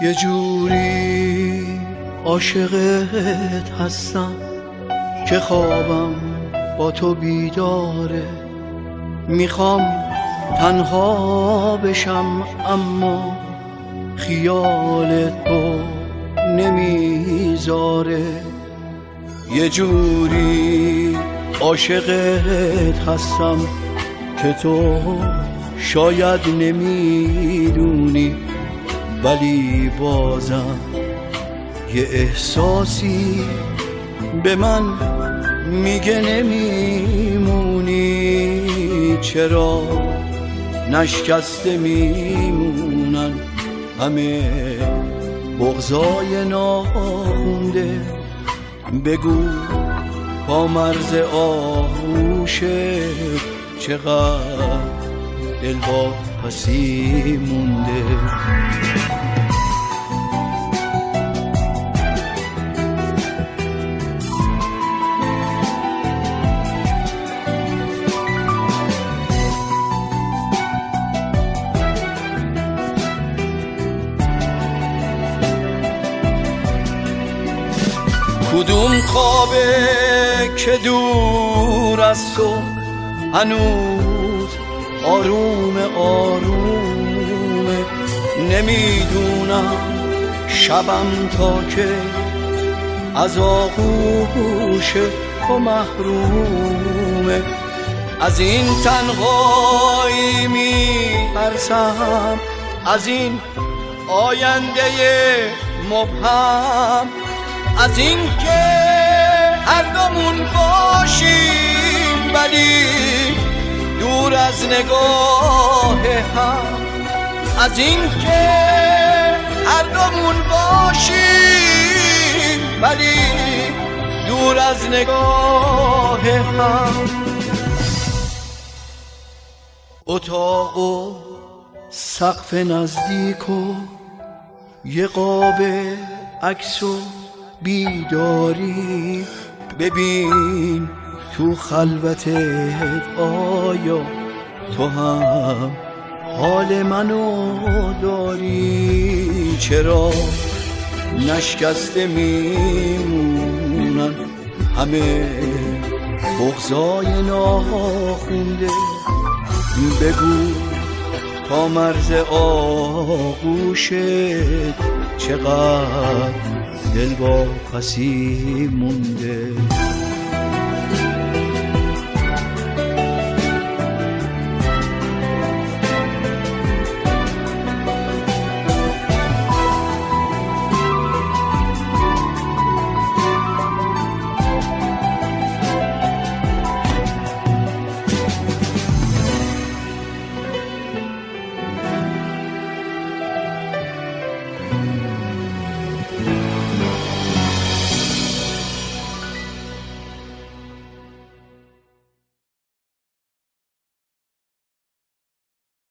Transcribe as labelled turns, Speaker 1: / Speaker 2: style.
Speaker 1: یه جوری عاشقت هستم که خوابم با تو بیداره. میخوام تنها بشم اما خیال تو نمیذاره. یه جوری عاشقت هستم که تو شاید نمیدونی، ولی بازم یه احساسی به من میگه نمیمونی. چرا نشکسته میمونن همه بغضای ناخونده؟ بگو پامرز آغوشت چقدر دل با پسی مونده. کدوم خوابه که دور از تو هنوز آروم آرومه؟ نمیدونم شبم تا که از آغوش تو محرومه. از این تنهایی میترسم، از این آینده مبهم، از این که هر دومون باشیم ولی دور از نگاه هم، از این که هر دومون باشیم ولی دور از نگاه هم. اتاق و سقف نزدیک و یه قاب عکس و بیداری، ببین تو خلوتت آیا تو هم حال منو داری؟ چرا نشکسته میمونن همه بغضای ناخونده؟ بگو تا مرز آغوشت چقدر دل با پسی مونده.